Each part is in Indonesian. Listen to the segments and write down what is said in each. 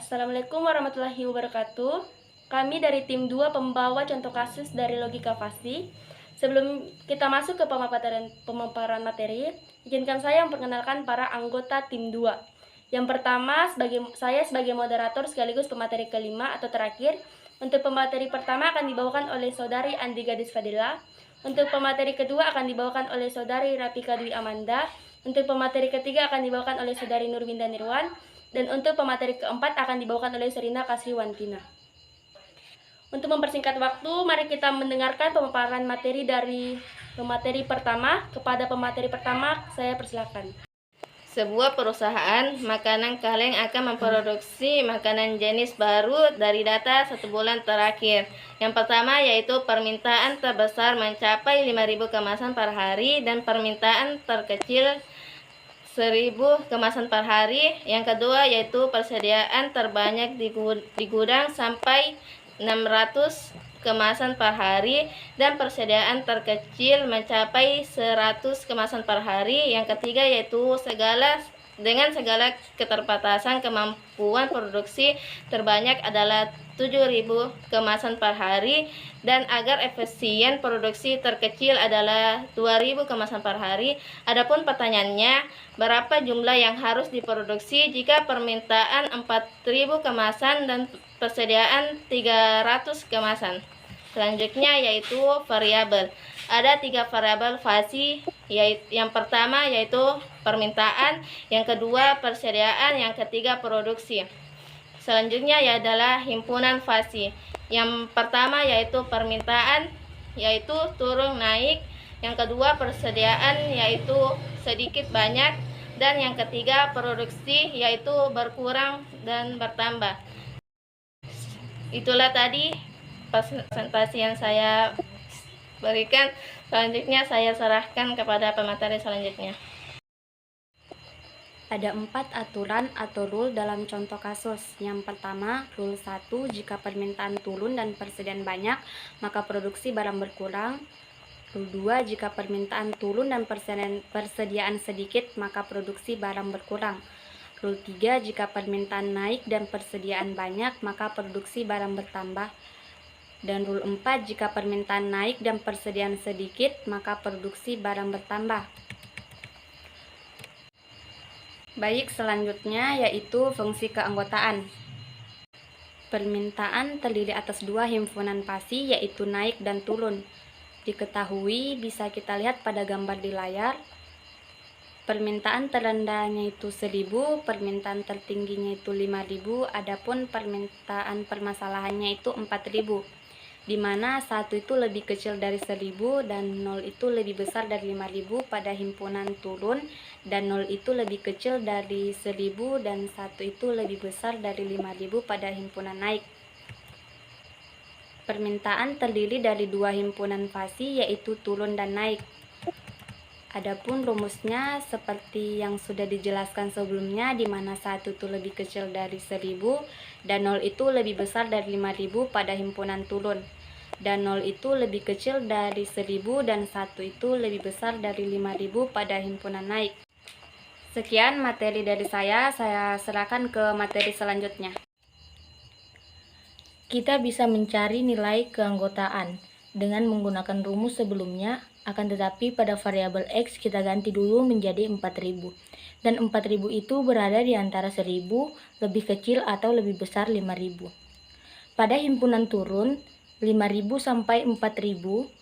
Assalamualaikum warahmatullahi wabarakatuh. Kami dari tim 2 pembawa contoh kasus dari logika pasti. Sebelum kita masuk ke pemaparan materi, izinkan saya memperkenalkan para anggota tim 2. Yang pertama, saya sebagai moderator sekaligus pemateri kelima atau terakhir. Untuk pemateri pertama akan dibawakan oleh Saudari Andi Gadis Fadila. Untuk pemateri kedua akan dibawakan oleh Saudari Rapika Dwi Amanda. Untuk pemateri ketiga akan dibawakan oleh Saudari Nurwinda Nirwan. Dan untuk pemateri keempat akan dibawakan oleh Serina Kasriwantina. Untuk mempersingkat waktu, mari kita mendengarkan pemaparan materi dari pemateri pertama. Kepada pemateri pertama, saya persilakan. Sebuah perusahaan makanan kaleng akan memproduksi makanan jenis baru dari data 1 bulan terakhir. Yang pertama yaitu permintaan terbesar mencapai 5.000 kemasan per hari dan permintaan terkecil 1.000 kemasan per hari. Yang kedua yaitu persediaan terbanyak di gudang sampai 600 kemasan per hari dan persediaan terkecil mencapai 100 kemasan per hari. Yang ketiga yaitu dengan segala keterbatasan kemampuan produksi terbanyak adalah 7.000 kemasan per hari, dan agar efisien produksi terkecil adalah 2.000 kemasan per hari. Adapun pertanyaannya, berapa jumlah yang harus diproduksi jika permintaan 4.000 kemasan dan persediaan 300 kemasan? Selanjutnya yaitu variabel. Ada 3 variabel fasi, yang pertama yaitu permintaan, yang kedua persediaan, yang ketiga produksi. Selanjutnya adalah himpunan fasi. Yang pertama yaitu permintaan, yaitu turun naik, yang kedua persediaan, yaitu sedikit banyak, dan yang ketiga produksi, yaitu berkurang dan bertambah. Itulah tadi presentasi yang saya berikan. Selanjutnya saya serahkan kepada pemateri selanjutnya. Ada 4 aturan atau rule dalam contoh kasus. Yang pertama, rule 1, jika permintaan turun dan persediaan banyak, maka produksi barang berkurang. Rule 2, jika permintaan turun dan persediaan sedikit, maka produksi barang berkurang. Rule 3, jika permintaan naik dan persediaan banyak, maka produksi barang bertambah. Dan rule 4, jika permintaan naik dan persediaan sedikit, maka produksi barang bertambah. Baik, selanjutnya yaitu fungsi keanggotaan. Permintaan terdiri atas 2 himpunan fasi, yaitu naik dan turun. Diketahui bisa kita lihat pada gambar di layar. Permintaan terendahnya itu 1.000, permintaan tertingginya itu 5.000, adapun permintaan permasalahannya itu 4.000. Di mana 1 itu lebih kecil dari 1.000 dan 0 itu lebih besar dari 5.000 pada himpunan turun, dan 0 itu lebih kecil dari 1.000 dan 1 itu lebih besar dari 5.000 pada himpunan naik. Permintaan terdiri dari 2 himpunan fasi, yaitu turun dan naik. Adapun rumusnya seperti yang sudah dijelaskan sebelumnya, di mana 1 itu lebih kecil dari 1.000 dan 0 itu lebih besar dari 5.000 pada himpunan turun, dan 0 itu lebih kecil dari 1.000 dan 1 itu lebih besar dari 5.000 pada himpunan naik. Sekian materi dari saya serahkan ke materi selanjutnya. Kita bisa mencari nilai keanggotaan dengan menggunakan rumus sebelumnya, akan tetapi pada variabel X kita ganti dulu menjadi 4.000. Dan 4.000 itu berada di antara 1.000, lebih kecil atau lebih besar 5.000. Pada himpunan turun, 5.000 sampai 4.000,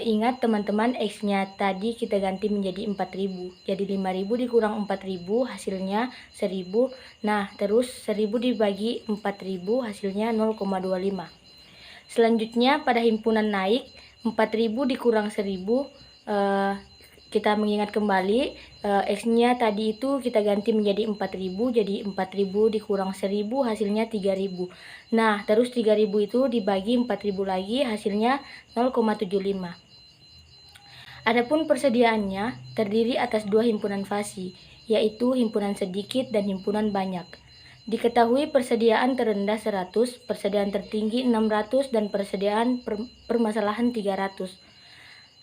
ingat teman-teman, X-nya tadi kita ganti menjadi 4.000. Jadi 5.000 dikurang 4.000 hasilnya 1.000. Nah, terus 1.000 dibagi 4.000 hasilnya 0,25. Selanjutnya pada himpunan naik, 4.000 dikurang 1.000, kita mengingat kembali, X-nya tadi itu kita ganti menjadi 4.000, jadi 4.000 dikurang 1.000 hasilnya 3.000. Nah, terus 3.000 itu dibagi 4.000 lagi hasilnya 0,75. Adapun persediaannya terdiri atas 2 himpunan fasi, yaitu himpunan sedikit dan himpunan banyak. Diketahui persediaan terendah 100, persediaan tertinggi 600, dan persediaan permasalahan 300.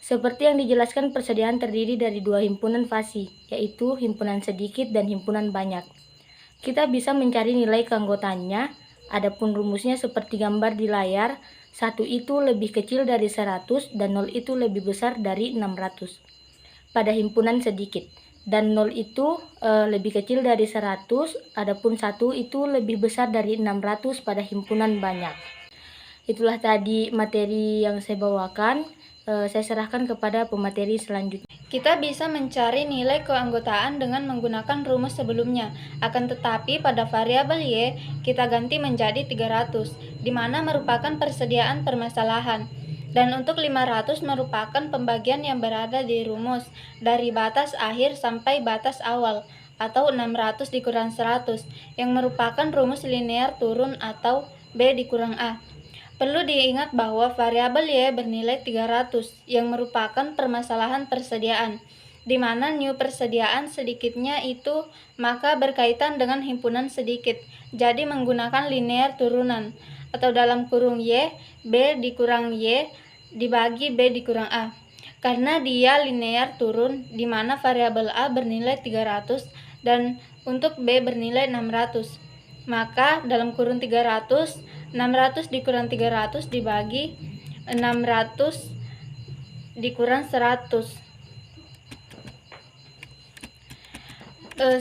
Seperti yang dijelaskan, persediaan terdiri dari 2 himpunan fasi, yaitu himpunan sedikit dan himpunan banyak. kita bisa mencari nilai keanggotaannya. Adapun rumusnya seperti gambar di layar, 1 itu lebih kecil dari 100 dan 0 itu lebih besar dari 600 pada himpunan sedikit. Dan 0 itu lebih kecil dari 100, adapun 1 itu lebih besar dari 600 pada himpunan banyak. Itulah tadi materi yang saya bawakan. Saya serahkan kepada pemateri selanjutnya. Kita bisa mencari nilai keanggotaan dengan menggunakan rumus sebelumnya. Akan tetapi pada variabel Y kita ganti menjadi 300, di mana merupakan persediaan permasalahan. Dan untuk 500 merupakan pembagian yang berada di rumus, dari batas akhir sampai batas awal, atau 600 dikurang 100, yang merupakan rumus linear turun atau B dikurang A. Perlu diingat bahwa variabel Y bernilai 300 yang merupakan permasalahan persediaan, di mana new persediaan sedikitnya itu maka berkaitan dengan himpunan sedikit, jadi menggunakan linear turunan, atau dalam kurung Y, B dikurang Y dibagi B dikurang A. Karena dia linear turun, di mana variabel A bernilai 300 dan untuk B bernilai 600. Maka dalam kurung 300, 600 dikurang 300 dibagi 600 dikurang 100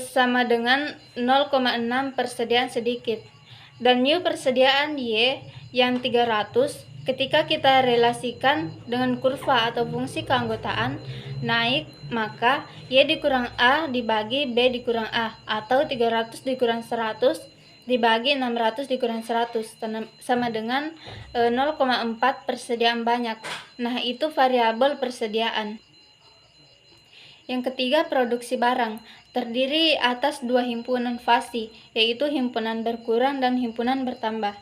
sama dengan 0,6 persediaan sedikit. Dan new persediaan Y yang 300 ketika kita relasikan dengan kurva atau fungsi keanggotaan naik, maka Y dikurang A dibagi B dikurang A, atau 300 dikurang 100 dibagi 600 dikurang 100 sama dengan 0,4 persediaan banyak. Nah, itu variabel persediaan. Yang ketiga, produksi barang terdiri atas dua himpunan fasi, yaitu himpunan berkurang dan himpunan bertambah.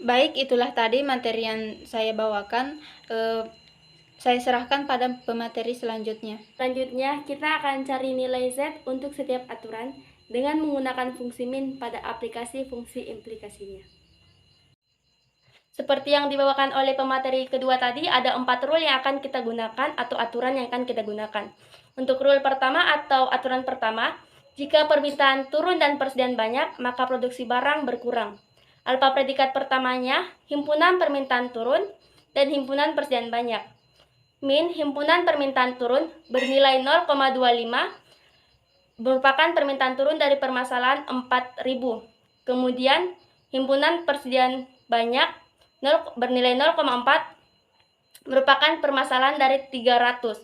Baik, itulah tadi materi yang saya bawakan. Saya serahkan pada pemateri selanjutnya. Selanjutnya, kita akan cari nilai Z untuk setiap aturan dengan menggunakan fungsi min pada aplikasi fungsi implikasinya. Seperti yang dibawakan oleh pemateri kedua tadi, ada 4 rule yang akan kita gunakan atau aturan yang akan kita gunakan. Untuk rule pertama atau aturan pertama, jika permintaan turun dan persediaan banyak, maka produksi barang berkurang. Alfa predikat pertamanya, himpunan permintaan turun dan himpunan persediaan banyak. Min himpunan permintaan turun bernilai 0,25 merupakan permintaan turun dari permasalahan 4.000. Kemudian himpunan persediaan banyak bernilai 0,4 merupakan permasalahan dari 300.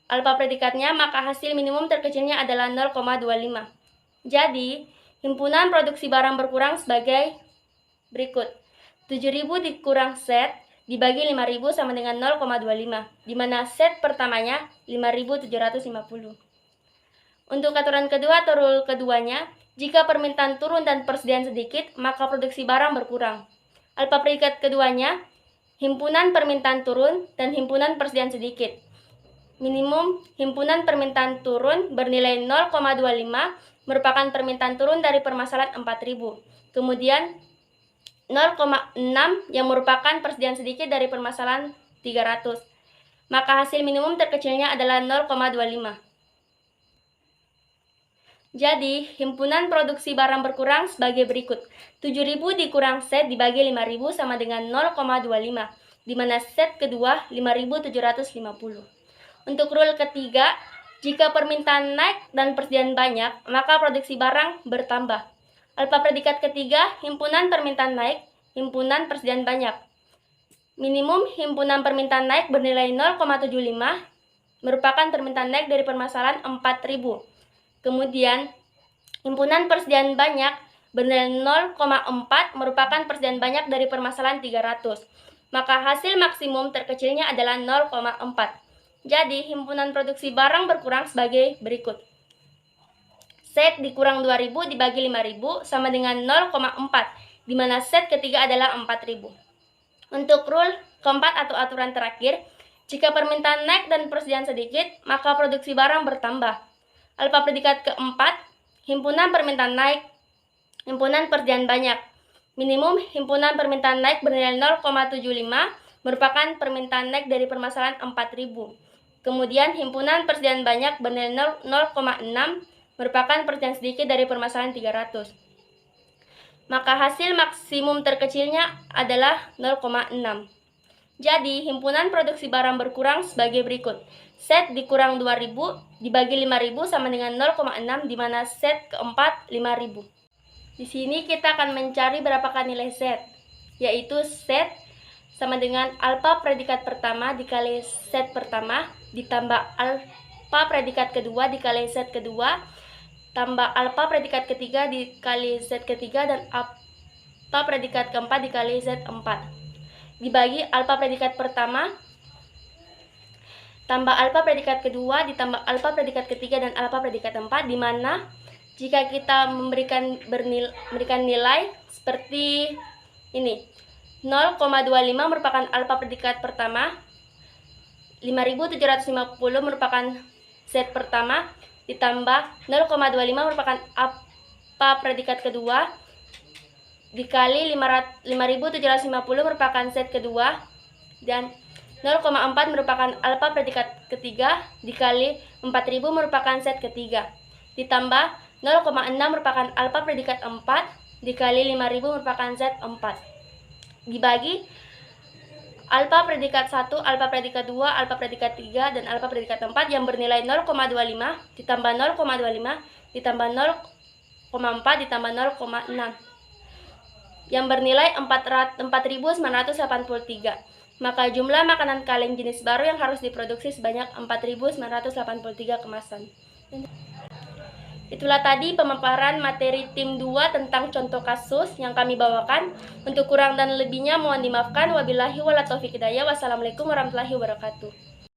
Alfa predikatnya, maka hasil minimum terkecilnya adalah 0,25. Jadi, himpunan produksi barang berkurang sebagai berikut. 7.000 dikurang set dibagi 5.000 sama dengan 0,25, di mana set pertamanya 5.750. Untuk aturan kedua atau rule keduanya, jika permintaan turun dan persediaan sedikit, maka produksi barang berkurang. Alfa predikat keduanya, himpunan permintaan turun dan himpunan persediaan sedikit. Minimum himpunan permintaan turun bernilai 0,25 merupakan permintaan turun dari permasalahan 4.000. Kemudian 0,6 yang merupakan persediaan sedikit dari permasalahan 300. Maka hasil minimum terkecilnya adalah 0,25. Jadi, himpunan produksi barang berkurang sebagai berikut. 7.000 dikurang set dibagi 5.000 sama dengan 0,25, di mana set kedua 5.750. Untuk rule ketiga, jika permintaan naik dan persediaan banyak, maka produksi barang bertambah. Alfa predikat ketiga, himpunan permintaan naik, himpunan persediaan banyak. Minimum himpunan permintaan naik bernilai 0,75, merupakan permintaan naik dari permasalahan 4.000. Kemudian, himpunan persediaan banyak bernilai 0,4 merupakan persediaan banyak dari permasalahan 300. Maka hasil maksimum terkecilnya adalah 0,4. Jadi, himpunan produksi barang berkurang sebagai berikut. Set dikurang 2.000 dibagi 5.000 sama dengan 0,4, di mana set ketiga adalah 4.000. Untuk rule keempat atau aturan terakhir, jika permintaan naik dan persediaan sedikit, maka produksi barang bertambah. Alfa predikat keempat, himpunan permintaan naik, himpunan persediaan banyak. Minimum himpunan permintaan naik bernilai 0,75 merupakan permintaan naik dari permasalahan 4.000. Kemudian himpunan persediaan banyak bernilai 0,6 merupakan persediaan sedikit dari permasalahan 300. maka hasil maksimum terkecilnya adalah 0,6. Jadi, himpunan produksi barang berkurang sebagai berikut. Set dikurang 2.000 dibagi 5.000 sama dengan 0,6, di mana set keempat 5.000. Di sini kita akan mencari berapakah nilai set, yaitu set sama dengan alfa predikat pertama dikali set pertama ditambah alfa predikat kedua dikali set kedua tambah alfa predikat ketiga dikali set ketiga dan alfa predikat keempat dikali set keempat dibagi alfa predikat pertama tambah alfa predikat kedua ditambah alfa predikat ketiga dan alfa predikat keempat, di mana jika kita memberikan nilai seperti ini, 0,25 merupakan alfa predikat pertama, 5.750 merupakan set pertama, ditambah 0,25 merupakan alfa predikat kedua, dikali 5.750 merupakan set kedua, dan 0,4 merupakan alfa predikat ketiga, dikali 4.000 merupakan set ketiga, ditambah 0,6 merupakan alfa predikat 4, dikali 5.000 merupakan set 4. Dibagi alfa predikat 1, alfa predikat 2, alfa predikat 3, dan alfa predikat 4 yang bernilai 0,25 ditambah 0,25 ditambah 0,4 ditambah 0,6 yang bernilai 4.983. Maka jumlah makanan kaleng jenis baru yang harus diproduksi sebanyak 4.983 kemasan. Itulah tadi pemaparan materi tim 2 tentang contoh kasus yang kami bawakan. Untuk kurang dan lebihnya mohon dimaafkan. Wabillahi wala taufiq hidayah. Wassalamualaikum warahmatullahi wabarakatuh.